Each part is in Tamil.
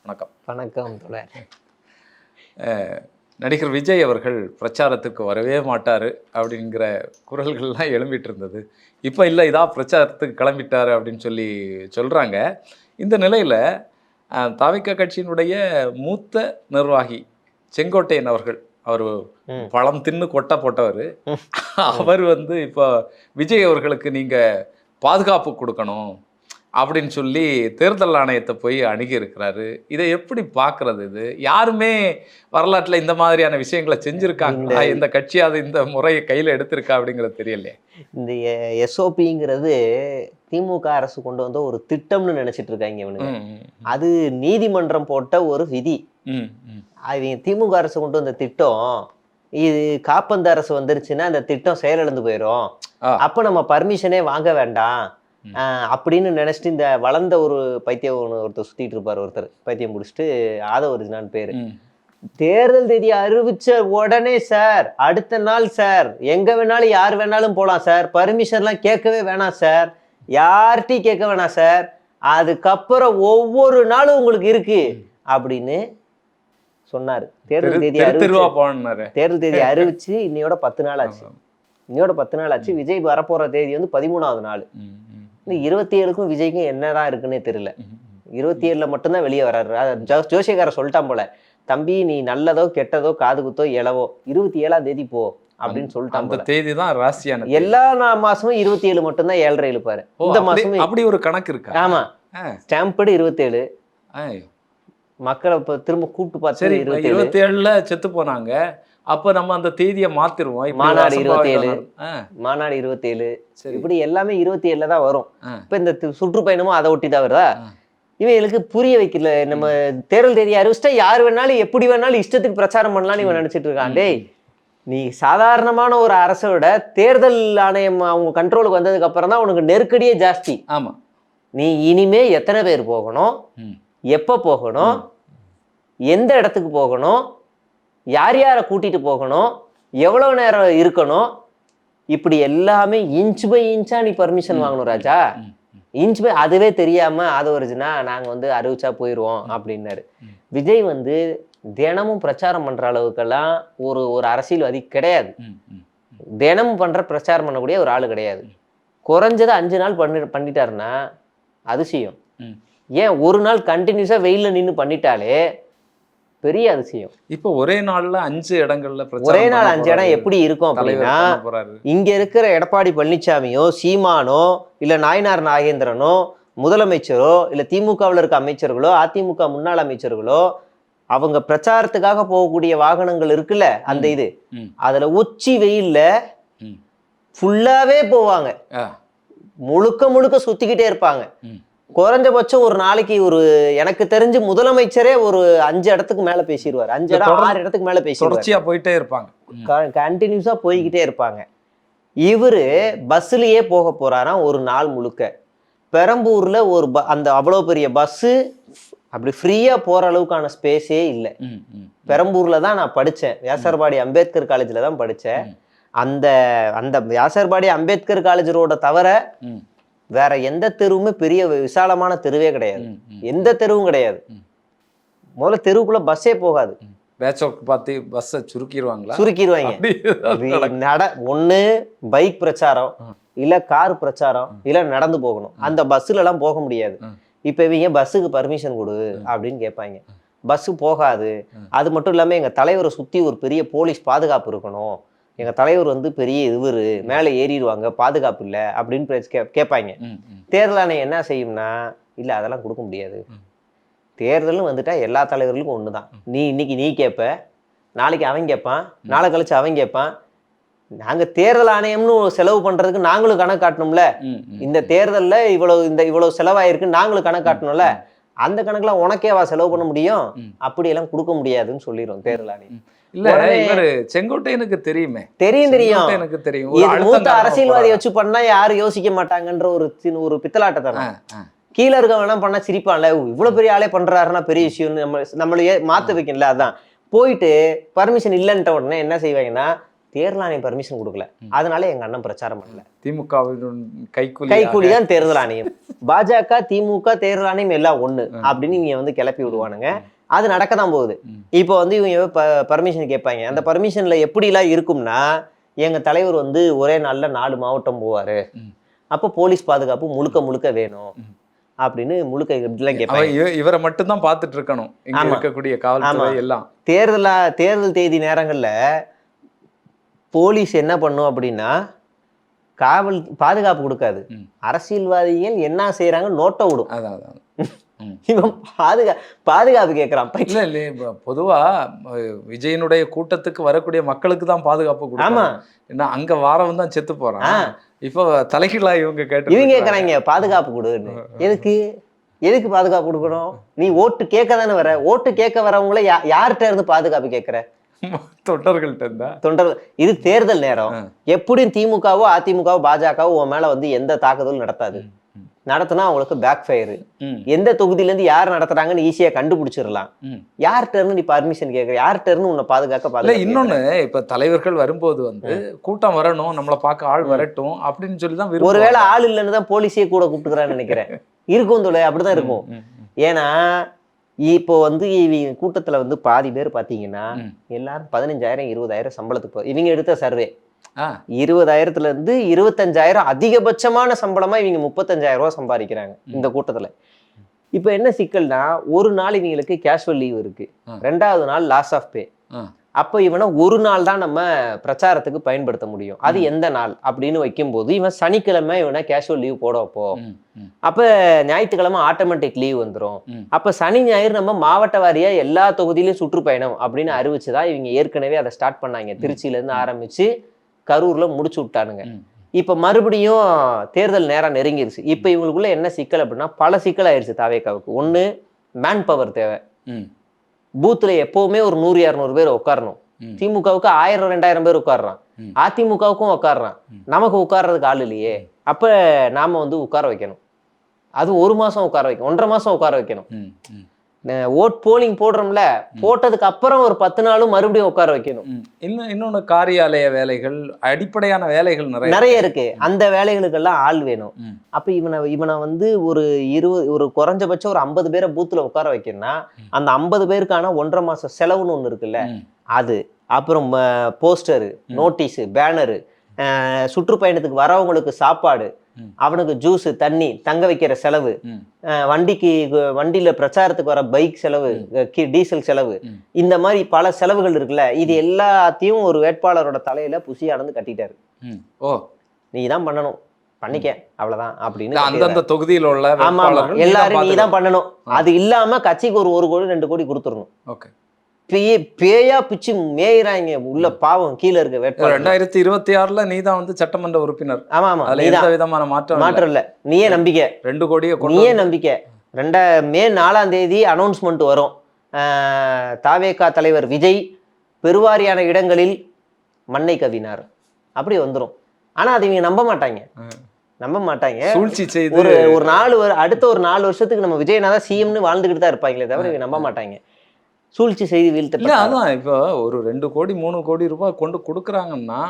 வணக்கம். வணக்கம் தோழர். நடிகர் விஜய் அவர்கள் பிரச்சாரத்துக்கு வரவே மாட்டார் அப்படிங்கிற குரல்கள்லாம் எழும்பிட்டு இருந்தது. இப்போ இல்லை, இதான் பிரச்சாரத்துக்கு கிளம்பிட்டார் அப்படின்னு சொல்கிறாங்க. இந்த நிலையில் தவிக கட்சியினுடைய மூத்த நிர்வாகி செங்கோட்டையன் அவர்கள், அவர் பழம் தின்னு கொட்டை போட்டவர், அவர் இப்போ விஜய் அவர்களுக்கு நீங்கள் பாதுகாப்பு கொடுக்கணும் அப்படின்னு சொல்லி தேர்தல் ஆணையத்தை போய் அணுகி இருக்கிறாரு. இதை எப்படி பார்க்கறது? இது யாருமே வரலாற்றில் இந்த மாதிரியான விஷயங்களை செஞ்சுருக்காங்களா? இந்த கட்சியாவது இந்த முறையை கையில் எடுத்திருக்கா அப்படிங்கிறது தெரியலையே. இந்த எஸ்ஓபிங்கிறது திமுக அரசு கொண்டு வந்த ஒரு திட்டம்னு நினைச்சிட்டு இருக்காங்க இவனுங்க. அது நீதிமன்றம் போட்ட ஒரு விதி. அவங்க திமுக அரசு கொண்டு வந்த திட்டம், இது காப்பந்த அரசு வந்துருச்சுன்னா அந்த திட்டம் செயலிழந்து போயிடும், அப்ப நம்ம பர்மிஷனே வாங்க வேண்டாம் அப்படின்னு நினைச்சிட்டு இந்த வளர்ந்த ஒரு பைத்தியம் ஒருத்தர் சுத்திட்டு இருப்பார். ஒருத்தர் பைத்தியம் முடிச்சுட்டு ஆதவர்ஜினான்னு பேரு. தேர்தல் தேதி அறிவிச்ச உடனே சார், அடுத்த நாள் சார், எங்க வேணாலும் யார் வேணாலும் போலாம் சார், பர்மிஷன்லாம் கேட்கவே வேணாம் சார், யார்கிட்டையும் கேட்க வேணாம் சார், அதுக்கப்புறம் ஒவ்வொரு நாளும் உங்களுக்கு இருக்கு அப்படின்னு சொன்னாரு. தேர்தல் தேதி அறிவிச்சு இன்னையோட 10 நாள் ஆச்சு. விஜய் வரப்போற தேதி 13வது நாள். இந்த 27க்கும் விஜய்க்கும் என்னதான் இருக்குன்னே தெரியல. 27ல மட்டும்தான் வெளியே வர்றாரு. ஜோசியக்காரர் சொல்லிட்டான் போல, தம்பி நீ நல்லதோ கெட்டதோ காது குத்தோ இளவோ 27ஆம் தேதி போ அப்படின்னு சொல்லிட்டான். அந்த தேதி தான் ராசியான. எல்லா மாசமும் 27 மட்டும்தான் 7.5 இழுப்பாரு. இந்த மாசமும் அப்படி ஒரு கணக்கு இருக்கு. ஆமா, ஸ்டாம்படு 27. மக்களை திரும்ப கூப்பிட்டு பார்த்து 27ல செத்து போனாங்க. அப்ப நம்ம அந்த தேதியை மாத்திருவோம். மாநாடு 27 இப்படி எல்லாமே 27ல தான் வரும். இப்ப இந்த சுற்றுப்பயணமும் அதை ஒட்டி தான் வருதா? இவங்களுக்கு புரிய வைக்கல. நம்ம தேர்தல் தேதி அறிவிச்சிட்டா யார் வேணாலும் எப்படி வேணாலும் இஷ்டத்துக்கு பிரச்சாரம் பண்ணலாம்னு இவன் நினைச்சிட்டு இருக்கான். டேய், நீ சாதாரணமான ஒரு அரசோட தேர்தல் ஆணையம் அவங்க கண்ட்ரோலுக்கு வந்ததுக்கு அப்புறம் தான் உனக்கு நெருக்கடியே ஜாஸ்தி. ஆமா, நீ இனிமே எத்தனை பேர் போகணும், எப்ப போகணும், எந்த இடத்துக்கு போகணும், யார் யாரை கூட்டிட்டு போகணும், எவ்வளவு நேரம் இருக்கணும், இப்படி எல்லாமே இன்ச் பை இன்ச்சா நீ பர்மிஷன் வாங்கணும் ராஜா. இன்ச் பை அதுவே தெரியாம ஆதவர்ஜுனா நாங்க அறிவிச்சா போயிடுவோம் அப்படின்னாரு. விஜய் தினமும் பிரச்சாரம் பண்ற அளவுக்கெல்லாம் ஒரு அரசியல்வாதி கிடையாது. தினமும் பிரச்சாரம் பண்ணக்கூடிய ஒரு ஆளு கிடையாது. குறைஞ்சது 5 நாள் பண்ணிட்டாருன்னா அதிசயம். ஏன் ஒரு நாள் கண்டினியூஸா வெயில்ல நின்று பண்ணிட்டாலே பெரிய அதிசயம். இப்போ ஒரே நாள்ல 5 இடங்கள்ல ஒரே நாள் 5 இடம் எப்படி இருக்கும் அப்படின்னா, இங்க இருக்கிற எடப்பாடி பழனிசாமியோ சீமானோ இல்ல நாயனார் நாகேந்திரனோ முதலமைச்சரோ இல்ல திமுகவில் இருக்க அமைச்சர்களோ அதிமுக முன்னாள் அமைச்சர்களோ அவங்க பிரச்சாரத்துக்காக போகக்கூடிய வாகனங்கள் இருக்குல்ல, அந்த இது அதுல உச்சி வெயில்ல ஃபுல்லாவே போவாங்க, முழுக்க சுத்திக்கிட்டே இருப்பாங்க. குறைஞ்சபட்சம் ஒரு நாளைக்கு எனக்கு தெரிஞ்சு முதலமைச்சரே ஒரு 5 இடத்துக்கு மேல பேசிடுவார். 5 இடம் 6 இடத்துக்கு மேல பேசிடுவார். போயிட்டே இருப்பாங்க, கண்டினியூஸா போய்கிட்டே இருப்பாங்க. இவரு பஸ்லயே போக போறாராம் ஒரு நாள் முழுக்க. பெரம்பூர்ல அந்த அவ்வளவு பெரிய பஸ் அப்படி ஃப்ரீயா போற அளவுக்கான ஸ்பேஸே இல்லை. பெரம்பூர்ல தான் நான் படித்தேன், வியாசர்பாடி அம்பேத்கர் காலேஜ்ல தான் படித்தேன். அந்த வியாசர்பாடி அம்பேத்கர் காலேஜ் ரோட தவிர வேற எந்த தெருவுமே பெரிய விசாலமான தெருவே கிடையாது. எந்த தெருவும் கிடையாது. முதல்ல தெருவுக்குள்ள பஸ்ஸே போகாது. சுருக்கிடுவாங்க. ஒண்ணு பைக் பிரச்சாரம், இல்ல கார் பிரச்சாரம், இல்ல நடந்து போகணும். அந்த பஸ்ல எல்லாம் போக முடியாது. இப்ப இவங்க பஸ்ஸுக்கு பர்மிஷன் கொடு அப்படின்னு கேட்பாங்க. பஸ் போகாது. அது மட்டும் இல்லாம எங்க தலைவரை சுத்தி ஒரு பெரிய போலீஸ் பாதுகாப்பு இருக்கணும், எங்க தலைவர் பெரிய இவரு மேலே ஏறிடுவாங்க, பாதுகாப்பு இல்லை அப்படின்னு கேட்பாங்க. தேர்தல் ஆணையம் என்ன செய்யும்னா, இல்லை அதெல்லாம் கொடுக்க முடியாது, தேர்தல்னு வந்துட்டா எல்லா தலைவர்களுக்கும் ஒண்ணுதான். இன்னைக்கு நீ கேட்ப, நாளைக்கு அவன் கேட்பான், நாளை கழிச்சு அவன் கேட்பான். நாங்க தேர்தல் ஆணையம்னு செலவு பண்றதுக்கு நாங்களும் கணக்கு காட்டணும்ல. இந்த தேர்தல்ல இவ்வளவு செலவாயிருக்கு நாங்களும் கணக்கு காட்டணும்ல. அந்த கணக்குலாம் உனக்கேவா செலவு பண்ண முடியும்? அப்படியெல்லாம் கொடுக்க முடியாதுன்னு சொல்லிடும் தேர்தல் ஆணையம். இல்ல, இவரு செங்கோட்டையனுக்கு தெரியுமே, தெரியும். எனக்கு தெரியும். மூத்த அரசியல்வாதி வச்சு பண்ணா யாரும் யோசிக்க மாட்டாங்கன்ற ஒரு பித்தலாட்டத்தான. கீழே இருக்க வேணா பண்ணா சிரிப்பான்ல, இவ்வளவு பெரிய ஆளே பண்றாருன்னா பெரிய விஷயம் நம்மளையே மாத்த வைக்கல. அதான் போயிட்டு பர்மிஷன் இல்லைன்ற உடனே என்ன செய்வாங்கன்னா, தேர்தல் ஆணையம் பர்மிஷன் கொடுக்கல, அதனால எங்க அண்ணன் பிரச்சாரம் பண்ணல. திமுகவின் கைக்கூலி தான் தேர்தல் ஆணையம், பாஜக திமுக தேர்தல் ஆணையம் எல்லாம் ஒண்ணு அப்படின்னு இவங்க வந்து கிளப்பி விடுவானுங்க. அது நடக்க தான் போகுது. இப்போ வந்து இவங்க பர்மிஷன் கேட்பாங்க. அந்த பர்மிஷன்ல எப்படிலாம் இருக்கும்னா, எங்க தலைவர் வந்து ஒரே நாள்ல 4 மாவட்டம் போவாரு, அப்போ போலீஸ் பாதுகாப்பு முழுக்க வேணும் அப்படின்னு முழுக்க இப்படிலாம் கேட்பாங்க. இவரை மட்டும் தான் பார்த்துட்டு இருக்கணும் இங்க இருக்கக்கூடிய காவல்துறை எல்லாம். தேர்தல் தேதி நேரங்கள்ல போலீஸ் என்ன பண்ணும் அப்படின்னா, பாதுகாப்பு கொடுக்காது, அரசியல்வாதிகள் என்ன செய்யறாங்க நோட்டை விடும். அதான் இவன் பாதுகாப்பு கேட்கறான். இல்ல இல்ல, பொதுவா விஜயனுடைய கூட்டத்துக்கு வரக்கூடிய மக்களுக்கு தான் பாதுகாப்பு கொடுக்கும். ஏன்னா அங்க வாரம் தான் செத்து போறான். இப்போ தலைகீழா இவங்க கேட்கறாங்க பாதுகாப்பு கொடுன்னு. எதுக்கு பாதுகாப்பு கொடுக்கணும்? நீ ஓட்டு கேட்க தானே வர, ஓட்டு கேட்க வரவங்கள யார்கிட்ட இருந்து பாதுகாப்பு கேட்கற? தொண்டர்கள். இது தேர்தல் நேரம். எப்படியும் திமுகவோ அதிமுகவோ பாஜகவோ உன் மேல வந்து எந்த தாக்குதலும் நடத்தாது. நடத்தினா அவங்களுக்கு பேக் ஃபயர். எந்த தொகுதியில இருந்து யார் நடத்துறாங்கன்னு ஈஸியா கண்டுபிடிச்சிடலாம். யார்கிட்ட இருந்து நீ பர்மிஷன் கேட்கற? யார்கிட்ட இருந்து உன்னை பாதுகாக்க? இன்னொன்னு, இப்ப தலைவர்கள் வரும்போது வந்து கூட்டம் வரணும், நம்மள பார்க்க ஆள் வரட்டும் அப்படின்னு சொல்லிதான். ஒருவேளை ஆள் இல்லைன்னு தான் போலீஸே கூட கூப்பிட்டுக்கிறான்னு நினைக்கிறேன். இருக்கும் தோலை, அப்படிதான் இருக்கும். ஏன்னா இப்போ வந்து இவங்க கூட்டத்துல வந்து பாதி பேர் பாத்தீங்கன்னா எல்லாரும் 15,000 20,000 சம்பளத்துக்கு இவங்க எடுத்த சர்வே 20,000 இருந்து 25,000 அதிகபட்சமான சம்பளமா இவங்க 35,000 ரூபாய் சம்பாதிக்கிறாங்க இந்த கூட்டத்துல. இப்ப என்ன சிக்கல்னா, ஒரு நாள் இவங்களுக்கு கேஷுவல் லீவ் இருக்கு, 2வது நாள் லாஸ் ஆஃப் பே. அப்ப இவனை ஒரு நாள் தான் நம்ம பிரச்சாரத்துக்கு பயன்படுத்த முடியும். அது எந்த நாள் அப்படின்னு வைக்கும்போது இவன் சனிக்கிழமை இவனை கேஷுவல் லீவ் போட வைப்போம். அப்ப ஞாயிற்றுக்கிழமை ஆட்டோமேட்டிக் லீவ் வந்துடும். அப்ப சனி ஞாயிறு நம்ம மாவட்ட வாரியா எல்லா தொகுதியிலும் சுற்றுப்பயணம் அப்படின்னு அறிவிச்சுதான் இவங்க ஏற்கனவே அதை ஸ்டார்ட் பண்ணாங்க. திருச்சியில இருந்து ஆரம்பிச்சு கரூர்ல முடிச்சு விட்டானுங்க. இப்ப மறுபடியும் தேர்தல் நேரம் நெருங்கிருச்சு. இப்ப இவங்களுக்குள்ள என்ன சிக்கல் அப்படின்னா, பல சிக்கல் ஆயிடுச்சு தாவேக்காவுக்கு. ஒண்ணு, மேன் பவர் தேவை. பூத்துல எப்பவுமே ஒரு 100-200 பேர் உட்காரணும். திமுகவுக்கு 1000-2000 பேர் உட்கார்றான், அதிமுகவுக்கும் உட்கார்றான், நமக்கு உட்கார்றதுக்கு ஆள் இல்லையே. அப்ப நாம வந்து உட்கார வைக்கணும். அது 1 மாசம் உட்கார வைக்கணும், 1.5 மாசம் உட்கார வைக்கணும். ஓட் போலிங் போடுறோம்ல, போட்டதுக்கு அப்புறம் ஒரு 10 நாளும் மறுபடியும் உட்கார வைக்கணும். இன்னொன்னு, காரியாலய வேலைகள், அடிப்படையான வேலைகள் நிறைய இருக்கு. அந்த வேலைகளுக்கெல்லாம் ஆள் வேணும். அப்ப இவனை வந்து ஒரு குறைஞ்சபட்சம் ஒரு 50 பேரை பூத்துல உட்கார வைக்கணும்னா, அந்த 50 பேருக்கான 1.5 மாசம் செலவுன்னு ஒண்ணு இருக்குல்ல, அது அப்புறம் போஸ்டரு, நோட்டீஸு, பேனரு, சுற்றுப்பயணத்துக்கு வரவங்களுக்கு சாப்பாடு, அவனுக்கு ஜூஸ், தண்ணி, தங்க வைக்கிற செலவு, வண்டியில பிரச்சாரத்துக்கு வர பைக் செலவு, டீசல் செலவு, இந்த மாதிரி பல செலவுகள் இருக்குல்ல. இது எல்லாத்தையும் ஒரு வேட்பாளரோட தலையில புசியானது கட்டிட்டாரு. நீ தான் பண்ணணும், பண்ணிக்க, அவ்வளவுதான் அப்படின்னு. அந்தந்த தொகுதியில் உள்ள எல்லாரும் நீ தான் பண்ணணும். அது இல்லாம கட்சிக்கு ஒரு கோடி 2 கோடி கொடுத்துடணும். பேயா பிச்சு மேயிறாங்க உள்ள, பாவம் கீழே இருக்க வேட்பாளர். 2026 நீ தான் வந்து சட்டமன்ற உறுப்பினர். ஆமா, எந்த விதமான மாற்றம் இல்ல. நீயே நம்பிக்கை, 2 கோடியை நீயே நம்பிக்கை. மே 4ஆம் தேதி அனௌன்ஸ்மெண்ட் வரும். தாவேகா தலைவர் விஜய் பெருவாரியான இடங்களில் மண்ணை கவினார், அப்படி வந்துடும். ஆனா அது இவங்க நம்ப மாட்டாங்க. அடுத்த ஒரு 4 வருஷத்துக்கு நம்ம விஜயநாதா சிஎம்னு வாழ்ந்துகிட்டு தான் இருப்பாங்களே தவிர இவங்க நம்ப மாட்டாங்க. சூழ்ச்சி செய்தி வீழ்த்த. அதான் இப்போ ஒரு 2 கோடி 3 கோடி ரூபாய் கொண்டு கொடுக்குறாங்கன்னா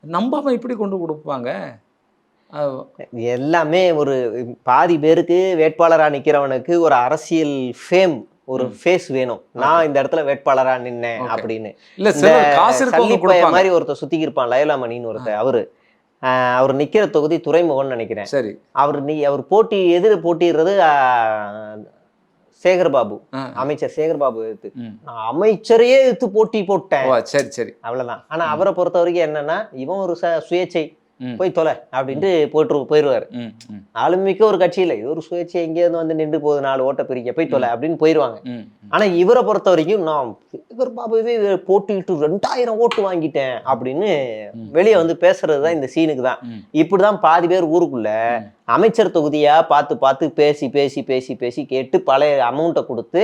நம்பாம இப்படி கொண்டு கொடுப்பாங்க. எல்லாமே ஒரு பாதி பேருக்கு வேட்பாளரா நிக்கிறவனுக்கு ஒரு அரசியல் ஃபேம், ஒரு ஃபேஸ் வேணும். நான் இந்த இடத்துல வேட்பாளரா நின்னேன் அப்படின்னு. மாதிரி ஒருத்தர் சுத்தி இருப்பான், லயலாமணின்னு ஒருத்தர். அவர் நிக்கிற தொகுதி துறைமுகம்னு நினைக்கிறேன். சரி, அவர் போட்டிடுறது சேகர்பாபு, அமைச்சர் சேகர்பாபு எடுத்து, நான் அமைச்சரையே எடுத்து போட்டி போட்டேன். சரி, அவ்வளவுதான். ஆனா அவரை பொறுத்த வரைக்கும் என்னன்னா, இவன் ஒரு சுயேச்சை, போய் தொலை அப்படின்ட்டு போயிடுவாரு. ஆளுமிக்க ஒரு கட்சியில இது ஒரு சுயேட்சை, எங்கேயிருந்து வந்து நின்று போகுது 4 ஓட்டை பிரிக்க, போய் தொலை அப்படின்னு போயிடுவாங்க. ஆனா இவரை பொறுத்த வரைக்கும் நான் பாபுவே போட்டிட்டு 2000 ஓட்டு வாங்கிட்டேன் அப்படின்னு வெளியே வந்து பேசுறதுதான் இந்த சீனுக்கு தான். இப்படிதான் பாதி பேர் ஊருக்குள்ள அமைச்சர் தொகுதியா பார்த்து பேசி பேசி பேசி பேசி கேட்டு பழைய அமௌண்ட்டை கொடுத்து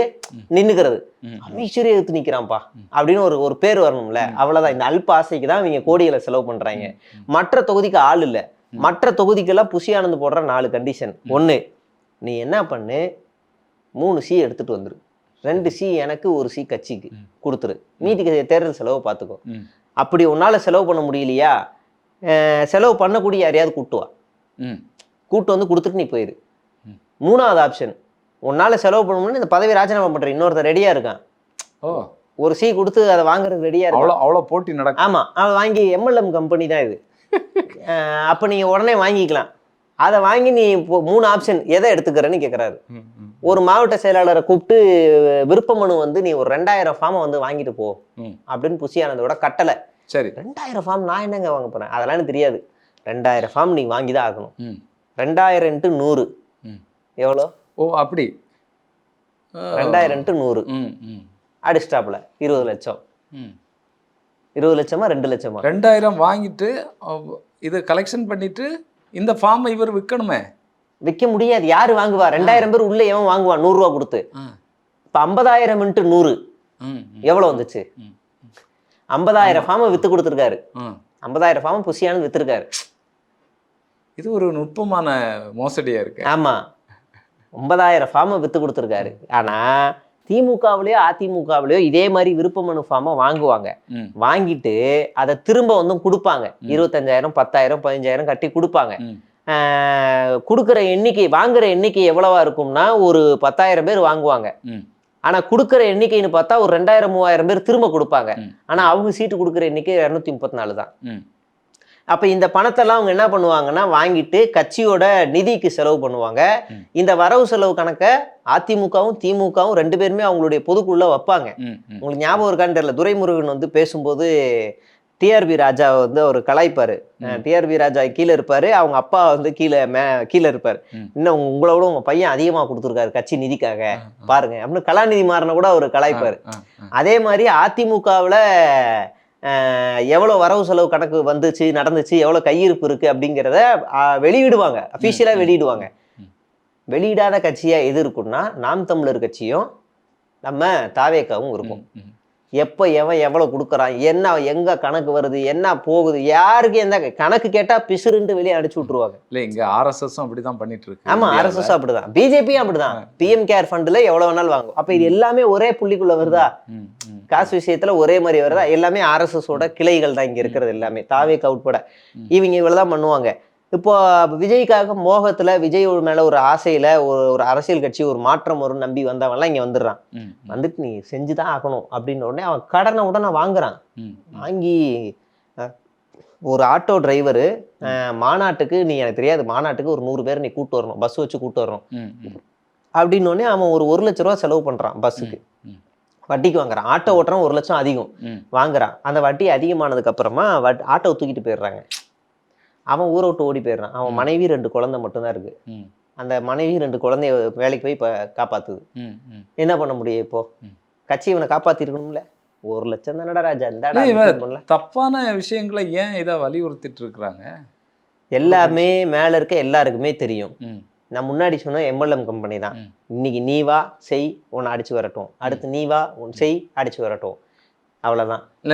நின்னுக்கிறது. அமைச்சரே எடுத்து நிக்கிறான்ப்பா அப்படின்னு ஒரு பேர் வரணும்ல, அவ்வளவுதான். இந்த அல்ப ஆசைக்கு தான் இவங்க கோடிகளை செலவு பண்றாங்க. மற்ற தொகுதிக்கு ஆள் இல்ல. மற்ற தொகுதிக்கெல்லாம் புசியானந்து போடுற 4 கண்டிஷன். 1, நீ என்ன பண்ணு, 3 சி எடுத்துட்டு வந்துரு, 2 சி எனக்கு, 1 சி கட்சிக்கு கொடுத்துரு, மீதிக்கு தேர்தல் செலவு பார்த்துக்கோ. அப்படி உன்னால செலவு பண்ண முடியலையா, செலவு பண்ணக்கூடிய யாரையாவது கூட்டு வா, கூட்டு வந்து கொடுத்துட்டு நீ போயிரு. 3வது ஆப்ஷன், உன்னால செலவு பண்ண முடியும், இந்த பதவி ராஜினாமா பண்ற இன்னொருத்தர் ரெடியா இருக்கான். ஒரு சீ கொடுத்து அதை வாங்குறது ரெடியா இருக்கு. அவ்வளோ போட்டி நடக்கும். ஆமா, அவன் வாங்கி MLM கம்பெனி தான் இது. அப்ப நீங்க உடனே வாங்கிக்கலாம். அதை வாங்கி நீ 3 ஆப்ஷன் எதை எடுத்துக்கிறன்னு கேட்குறாரு. ஒரு மாவட்ட செயலாளரை கூப்பிட்டு விருப்ப மனு வந்து நீ ஒரு 2000 ஃபார்மை வந்து வாங்கிட்டு போ அப்படின்னு புசி ஆனந்தோட கட்டளை. சரி, 2000 ஃபார்ம் நான் என்னங்க வாங்க போறேன், அதெல்லாம் எனக்கு தெரியாது. 2000 ஃபார்ம் நீ வாங்கி தான் ஆகணும். 2000 × 100 எவ்வளோ? அப்படி 2000 × 100 அடிஸ்டாப்ல 20 லட்சம். 20 லட்சமா 2 லட்சமா? 2000 வாங்கிட்டு இது கலெக்ஷன் பண்ணிட்டு இந்த ஃபார்மை இவர் விற்கணுமே. விற்க முடியாது. யாரு வாங்குவா? 2000 பேர் உள்ள எவன் வாங்குவான் 100 ரூபா கொடுத்து? இப்ப 50,000 × 100 எவ்வளவு வந்துச்சு? 50,000 ஃபார்மை வித்து கொடுத்துருக்காரு. 50,000 ஃபார்ம் புசியானு வித்துருக்காரு. இது ஒரு நுட்பமான மோசடியா இருக்கு. ஆமா, 50,000 ஃபார்மை வித்து கொடுத்துருக்காரு. ஆனா திமுகவிலையோ அதிமுகவிலையோ இதே மாதிரி விருப்ப மனு ஃபார்மை வாங்குவாங்க. வாங்கிட்டு அதை திரும்ப வந்து கொடுப்பாங்க. 25,000 10,000 15,000 கட்டி கொடுப்பாங்க. கொடுக்குற எண்ணிக்கை, வாங்குற எண்ணிக்கை எவ்வளவா இருக்கும்னா ஒரு 10,000 பேர் வாங்குவாங்க. ஆனா கொடுக்குற எண்ணிக்கைன்னு பார்த்தா ஒரு 2000 3000 பேர் திரும்ப கொடுப்பாங்க. ஆனா அவங்க சீட்டு கொடுக்குற எண்ணிக்கை 234 தான். அப்ப இந்த பணத்தெல்லாம் அவங்க என்ன பண்ணுவாங்கன்னா வாங்கிட்டு கட்சியோட நிதிக்கு செலவு பண்ணுவாங்க. இந்த வரவு செலவு கணக்கை அதிமுகவும் திமுகவும் 2 பேருமே அவங்களுடைய பொதுக்குள்ள வைப்பாங்க. உங்களுக்கு ஞாபகம் இருக்கான்னு தெரியல, துரைமுருகன் வந்து பேசும்போது டிஆர்பி ராஜா வந்து ஒரு கலாய்ப்பாரு. டிஆர்பி ராஜா கீழே இருப்பாரு, அவங்க அப்பா வந்து கீழே இருப்பாரு. இன்னும் உங்களோட உங்க பையன் அதிகமா கொடுத்துருக்காரு கட்சி நிதிக்காக பாருங்க அப்படின்னு கலாநிதி மாறனை கூட ஒரு கலாய்ப்பாரு. அதே மாதிரி அதிமுகவுல எவ்வளவு வரவு செலவு கணக்கு வந்துச்சு நடந்துச்சு, எவ்வளவு கையிருப்பு இருக்கு அப்படிங்கிறத வெளியிடுவாங்க, அபிஷியலா வெளியிடுவாங்க. வெளியிடாத கட்சியா எது இருக்குன்னா நாம் தமிழர் கட்சியும் நம்ம தாவேக்காவும் இருக்கும். எப்போ எவன் எவ்வளவு கொடுக்குறான், என்ன எங்க கணக்கு வருது, என்ன போகுது, யாருக்கு எந்த கணக்கு கேட்டா பிசுறுண்டு வெளியே அடிச்சு விட்டுருவாங்க. இல்ல இங்க RSS அப்படிதான் பண்ணிட்டு இருக்கு. ஆமா, RSS அப்படிதான், பிஜேபியும் அப்படிதான். PM கேர் ஃபண்ட்ல எவ்வளவு வேணாலும் வாங்கும். அப்ப இது எல்லாமே ஒரே புள்ளிக்குள்ள வருதா? காசு விஷயத்துல ஒரே மாதிரி வருதா? எல்லாமே RSS ஓட கிளைகள் தான் இங்க இருக்கிறது எல்லாமே, தாவேக்கா உட்பட. இவங்க இவ்வளவுதான் பண்ணுவாங்க. இப்போ விஜய்க்காக மோகத்துல, விஜய் மேல ஒரு ஆசையில ஒரு அரசியல் கட்சி ஒரு மாற்றம் வரும் நம்பி வந்தவன்லாம் இங்க வந்துடுறான். வந்துட்டு நீ செஞ்சுதான் ஆகணும் அப்படின்னு உடனே அவன் கடனை உடனே வாங்குறான். வாங்கி ஒரு ஆட்டோ டிரைவரு மாநாட்டுக்கு, நீ எனக்கு தெரியாது, மாநாட்டுக்கு ஒரு 100 பேர் நீ கூட்டு வரணும், பஸ் வச்சு கூட்டு வரணும் அப்படின்னு உடனே அவன் ஒரு 1 லட்ச ரூபா செலவு பண்றான் பஸ்ஸுக்கு. வட்டிக்கு வாங்குறான். ஆட்டோ ஓட்டுறான், 1 லட்சம் அதிகம் வாங்குறான். அந்த வட்டி அதிகமானதுக்கு அப்புறமா ஆட்டோ தூக்கிட்டு போயிடுறாங்க. அவன் ஊரை விட்டு ஓடி போயிடுறான். அவன் மனைவி 2 குழந்தை மட்டும்தான் இருக்கு. அந்த மனைவி 2 குழந்தைய வேலைக்கு போய் இப்போ காப்பாத்துது. என்ன பண்ண முடியும்? இப்போ கட்சி இவனை காப்பாத்திருக்கணும்ல. 1 லட்சம் தானடா ராஜா, இந்த தப்பான விஷயங்களை ஏன் இதை வலியுறுத்திட்டு இருக்கிறாங்க? எல்லாமே மேல இருக்க எல்லாருக்குமே தெரியும். நான் முன்னாடி சொன்ன MLM கம்பெனி தான். இன்னைக்கு நீ வா செய், உன்னை அடிச்சு வரட்டும், அடுத்து நீ வா செய் அடிச்சு வரட்டும், அவ்வளவுதான். இல்ல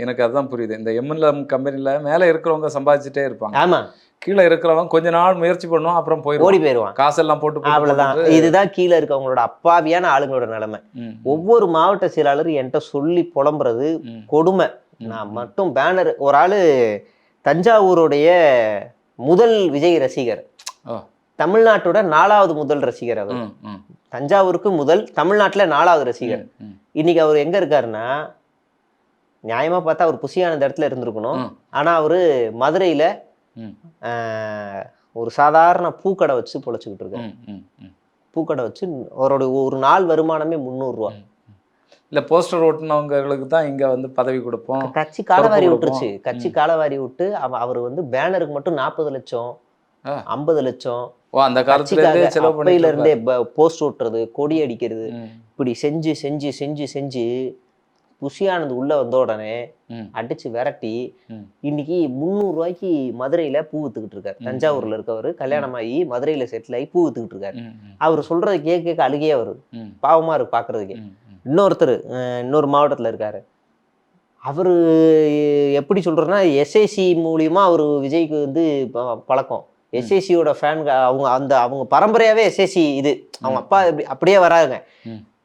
எனக்கு அதுதான் புரியுது. இந்த MLM கம்பெனில மேல இருக்கிறவங்க சம்பாதிச்சுட்டே இருப்பாங்க. ஆமா, கீழே இருக்கிறவங்க கொஞ்ச நாள் முயற்சி பண்ணுவான், அப்புறம் ஓடி போயிடுவான், காசெல்லாம் போட்டு. அவ்வளவுதான். இதுதான் கீழே இருக்கவங்களோட அப்பாவியான ஆளுங்களோட நிலைமை. ஒவ்வொரு மாவட்ட செயலாளரும் என்கிட்ட சொல்லி புலம்புறது கொடுமை. நான் மட்டும் பேனர், ஒரு ஆளு தஞ்சாவூருடைய முதல் விஜய் ரசிகர், தமிழ்நாட்டோட 4வது முதல் ரசிகர் அவர். தஞ்சாவூருக்கு முதல், தமிழ்நாட்டுல 4வது ரசிகர். இன்னைக்கு அவர் எங்க இருக்காருன்னா, நியாயமா பார்த்தா அவர் புசியான இடத்துல இருந்திருக்கணும். ஆனா அவரு மதுரையில ஒரு சாதாரண பூக்கடை வச்சு பொழைச்சுக்கிட்டு இருக்காரு. பூக்கடை வச்சு அவருடைய ஒரு நாள் வருமானமே 300 ரூபா. இல்ல போஸ்டர் ஓட்டுனவங்களுக்கு தான் இங்க வந்து பதவி கொடுப்போம். கட்சி காலவாரி விட்டுருச்சு. கட்சி காலவாரி விட்டு அவர் வந்து பேனருக்கு மட்டும் 40 லட்சம் 50 லட்சம் அந்த காலத்துல இருந்தே போஸ்ட் ஓட்டுறது, கொடி அடிக்கிறது, இப்படி செஞ்சு செஞ்சு செஞ்சு செஞ்சு புசியானது உள்ள வந்த உடனே அடிச்சு விரட்டி இன்னைக்கு 300 ரூபாய்க்கு மதுரையில பூ வித்துக்கிட்டு இருக்காரு. தஞ்சாவூர்ல இருக்கவரு கல்யாணம் ஆகி மதுரையில செட்டில் ஆகி பூ வித்துக்கிட்டு இருக்காரு. அவர் சொல்றது கேட்க அழுகையே வருது, பாவமா இருக்கு பாக்குறதுக்கு. இன்னொருத்தர் இன்னொரு மாவட்டத்துல இருக்காரு. அவரு எப்படி சொல்றதுன்னா, SAC மூலியமா அவரு விஜய்க்கு வந்து பழக்கம். SACயோட ஃபேன் அவங்க பரம்பரையாவே SAC இது அவங்க அப்பா அப்படியே வராங்க.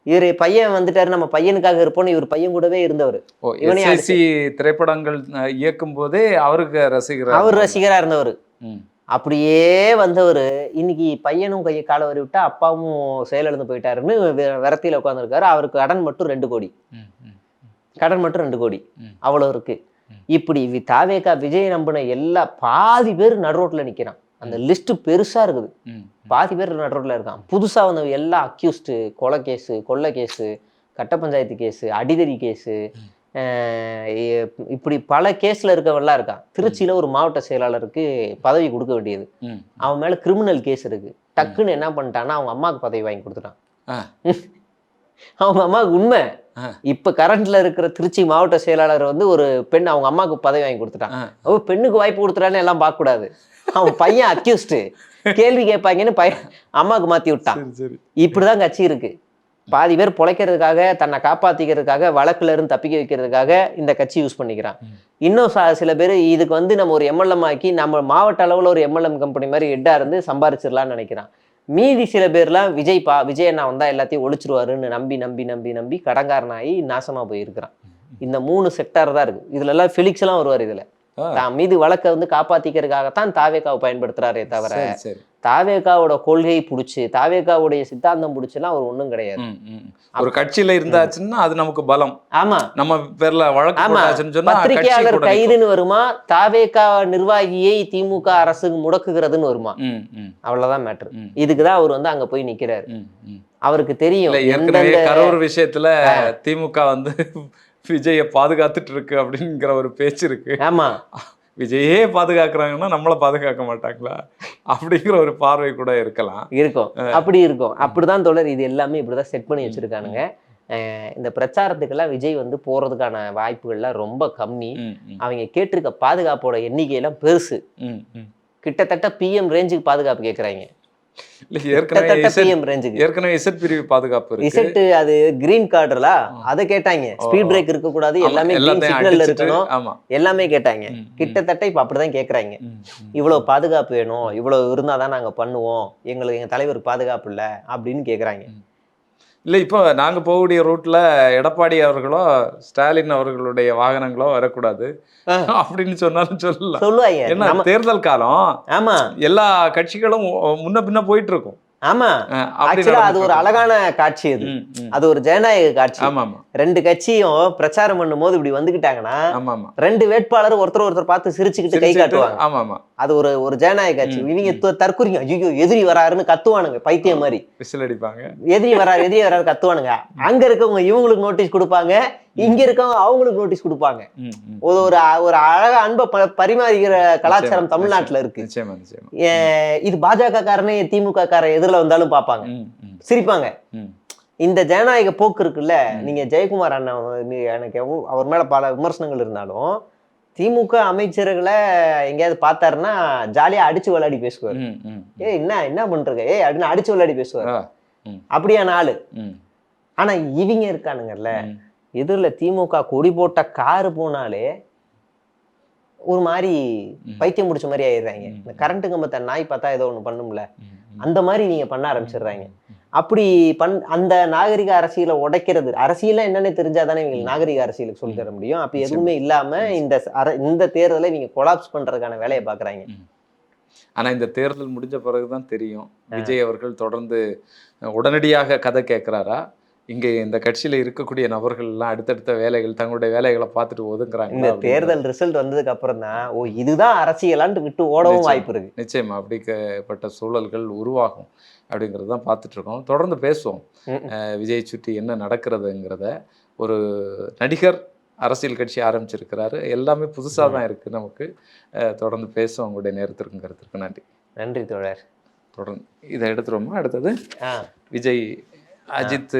இவரு பையன் வந்துட்டாரு, நம்ம பையனுக்காக இருப்போம்னு இவர் பையன் கூடவே இருந்தவர். ஓ இவனே எஸ்ஐசி திரைப்படங்கள் இயக்கும் போதே அவருக்கு ரசிகர் அவர் ரசிகரா இருந்தவர். ம் அப்படியே வந்தவர் இன்னைக்கு பையனும் கையை கால வரி விட்டா அப்பாவும் செயலிழந்து போயிட்டாருன்னு விரத்தியில உட்காந்துருக்காரு. அவருக்கு கடன் மட்டும் 2 கோடி. ம் ம் கடன் மட்டும் 2 கோடி. ம். அவ்வளவு இருக்கு. ம். இப்படி தாவேகா விஜய் நம்பின எல்லா பாதி பேர் நடுரோட்ல நிக்கிறான். அந்த லிஸ்ட் பெருசா இருக்குது. ம் பாதி பேர் நடுரோட்ல இருக்கான். புதுசா வந்த எல்லா அக்யூஸ்டு, கொலை கேஸு, கொள்ளை கேஸு, கட்ட பஞ்சாயத்து கேஸு, அடிதடி கேஸு, இப்படி பல கேஸ்ல இருக்கவெல்லாம் இருக்கான். திருச்சியில ஒரு மாவட்ட செயலாளருக்கு பதவி கொடுக்க வேண்டியது. ம் அவன் மேல கிரிமினல் கேஸ் இருக்கு. டக்குன்னு என்ன பண்ணிட்டான்னா அவங்க அம்மாவுக்கு பதவி வாங்கி கொடுத்துட்டான். ஆ. அவங்க அம்மாவுக்கு உண்மை. ஆ. இப்ப கரண்ட்ல இருக்கிற திருச்சி மாவட்ட செயலாளர் வந்து ஒரு பெண் அவங்க அம்மாவுக்கு பதவி வாங்கி கொடுத்துட்டான். ஆ. பெண்ணுக்கு வாய்ப்பு கொடுத்துட்டான்னு எல்லாம் பார்க்க கூடாது. அவன் பையன் அக்யூஸ்டு, கேள்வி கேட்பாங்கன்னு பையன் அம்மாவுக்கு மாத்தி விட்டான். சரி சரி. இப்படிதான் கட்சி இருக்கு. பாதி பேர் பொழைக்கிறதுக்காக, தன்னை காப்பாத்திக்கிறதுக்காக, வழக்குல இருந்து தப்பிக்க வைக்கிறதுக்காக இந்த கட்சி யூஸ் பண்ணிக்கிறான். இன்னும் சில பேர் இதுக்கு வந்து நம்ம ஒரு எம்எல்எம் ஆக்கி நம்ம மாவட்ட அளவுல ஒரு எம்எல்எம் கம்பெனி மாதிரி ஹெட்டா இருந்து சம்பாரிச்சிடலாம்னு நினைக்கிறான். மீதி சில பேர்லாம் விஜய் அண்ணா வந்தா எல்லாத்தையும் ஒழிச்சிருவாருன்னு நம்பி நம்பி நம்பி நம்பி கடங்காரனாகி நாசமா போயிருக்கிறான். இந்த 3 செக்டார் தான் இருக்கு. இதுல எல்லாம் ஃபெலிக்ஸ் எல்லாம் வருவார். இதுல தான் மீது வழக்கை வந்து காப்பாத்திக்கிறதுக்காகத்தான் தாவேகாவை பயன்படுத்துறாரே தவிர தாவேகாவோட கொள்கை பிடிச்சி தாவேகாவுடைய சித்தாந்தம் பிடிச்செல்லாம் அவர் ஒண்ணும் கிடையாது. ஒரு கட்சியில இருந்தாச்சுன்னா அது நமக்கு பலம். ஆமா, நம்ம பேர்ல வழக்கு பத்திரிகையாளர் கைதுன்னு வருமா, தாவேகா நிர்வாகியை திமுக அரசு முடக்குகிறதுன்னு வருமா, அவ்வளவுதான் மேட்டர். இதுக்குதான் அவர் வந்து அங்க போய் நிக்கிறாரு. அவருக்கு தெரியும் ஏற்கனவே கரூர் விஷயத்துல திமுக வந்து விஜய பாதுகாத்துட்டு இருக்கு அப்படிங்கிற ஒரு பேச்சு இருக்கு. ஆமா, விஜயே பாதுகாக்கிறாங்கன்னா நம்மள பாதுகாக்க மாட்டாங்களா அப்படிங்கிற ஒரு பார்வை கூட இருக்கும். அப்படி இருக்கும். அப்படிதான் தொடர். இது எல்லாமே இப்படிதான் செட் பண்ணி வச்சிருக்கானுங்க. இந்த பிரச்சாரத்துக்கெல்லாம் விஜய் வந்து போறதுக்கான வாய்ப்புகள்லாம் ரொம்ப கம்மி. அவங்க கேட்டிருக்க பாதுகாப்போட எண்ணிக்கையெல்லாம் பெருசு. கிட்டத்தட்ட பிஎம் ரேஞ்சுக்கு பாதுகாப்பு கேட்கறாங்க. ஏற்கனவே இசட் பிரிவு பாதுகாப்பு இருக்கு. இசட் அது கிரீன் கார்டுல அத கேட்டாங்க. ஸ்பீட் பிரேக் இருக்க கூடாது, எல்லாமே கிரீன் சிக்னல்ல இருக்கணும், எல்லாமே கேட்டாங்க. கிட்டத்தட்ட இப்ப அப்படிதான் கேக்குறாங்க. இவ்வளவு பாதுகாப்பு வேணும், இவ்வளவு இருந்தாதான் நாங்க பண்ணுவோம், எங்களுக்கு எங்க தலைவர் பாதுகாப்பு இல்ல அப்படின்னு கேக்குறாங்க. இல்லை, இப்போ நாங்கள் போகக்கூடிய ரூட்ல எடப்பாடி அவர்களோ ஸ்டாலின் அவர்களுடைய வாகனங்களோ வரக்கூடாது அப்படின்னு சொன்னாலும் சொல்லுவாங்க. ஏன்னா தேர்தல் காலம். ஆமா, எல்லா கட்சிகளும் முன்ன பின்ன போயிட்டு இருக்கும். ஆமா, ஆக்சுவலா அது ஒரு அழகான காட்சி. அது ஒரு ஜனநாயக காட்சி. ரெண்டு கட்சியும் பிரச்சாரம் பண்ணும் போது இப்படி வந்துகிட்டாங்கன்னா 2 வேட்பாளர் ஒருத்தர் பார்த்து சிரிச்சுக்கிட்டு கை காட்டுவாங்க. அது ஒரு ஜனநாயக காட்சி. இவங்க தற்குறிங்க, ஐயோ எதிரி வராருன்னு கத்துவானுங்க, பைத்தியம் மாதிரி விசில் அடிப்பாங்க. எதிரி வராரு கத்துவானுங்க. அங்க இருக்கவங்க இவங்களுக்கு நோட்டீஸ் கொடுப்பாங்க, இங்க இருக்கவங்க அவங்களுக்கு நோட்டீஸ் கொடுப்பாங்க. ஒரு அழகா அன்பை பரிமாறிக்கிற கலாச்சாரம் தமிழ்நாட்டுல இருக்கு. இது பாஜக காரனே திமுக காரன் எதிரில வந்தாலும் பார்ப்பாங்க, சிரிப்பாங்க. இந்த ஜனநாயக போக்கு இருக்குல்ல. நீங்க ஜெயக்குமார் அண்ணன், எனக்கு அவர் மேல பல விமர்சனங்கள் இருந்தாலும் திமுக அமைச்சர்களை எங்கேயாவது பார்த்தாருன்னா ஜாலியா அடிச்சு விளையாடி பேசுவார். என்ன பண்றீங்க அப்படின்னு அடிச்சு விளையாடி பேசுவார். அப்படியான ஆளு. ஆனா இவங்க இருக்கானுங்கல்ல, எதிரில் திமுக கொடி போட்ட காரு போனாலே ஒரு மாதிரி பைத்தியம் முடிச்ச மாதிரி ஆயிடுறாங்க. இந்த கரண்ட் கம்பத்தை நாய் பார்த்தா ஏதோ ஒண்ணு பண்ணும்ல, அந்த மாதிரி நீங்க பண்ண ஆரம்பிச்சிடுறாங்க. அப்படி அந்த நாகரிக அரசியலை உடைக்கிறது, அரசியல என்னன்னு தெரிஞ்சாதானே இவங்க நாகரிக அரசியலுக்கு சொல்லி தர முடியும். அப்படி எதுவுமே இல்லாம இந்த தேர்தலை இவங்க கொலாப்ஸ் பண்றதுக்கான வேலையை பாக்குறாங்க. ஆனா இந்த தேர்தல் முடிஞ்ச பிறகுதான் தெரியும் விஜய் அவர்கள் தொடர்ந்து உடனடியாக கதை கேட்கிறாரா, இங்கே இந்த கட்சியில இருக்கக்கூடிய நபர்கள் எல்லாம் அடுத்தடுத்த வேலைகள் தங்களுடைய வேலைகளை பார்த்துட்டு ஒதுங்குறாங்க. இந்த தேர்தல் ரிசல்ட் வந்ததுக்கு அப்புறம் தான் இதுதான் அரசியலான்ட்டு விட்டு ஓடவும் வாய்ப்பு இருக்கு. நிச்சயமா அப்படிப்பட்ட சூழல்கள் உருவாகும் அப்படிங்கிறது தான் பார்த்துட்டு இருக்கோம். தொடர்ந்து பேசுவோம் விஜய் சுற்றி என்ன நடக்கிறதுங்கிறத. ஒரு நடிகர் அரசியல் கட்சி ஆரம்பிச்சிருக்கிறாரு, எல்லாமே புதுசாக தான் இருக்குது நமக்கு. தொடர்ந்து பேசுவோம். உங்களுடைய நேரத்திற்கும் கருத்திற்கு நன்றி. நன்றி தோழர். தொடர்ந்து இதை எடுத்துருவோமா? அடுத்தது விஜய் அஜித்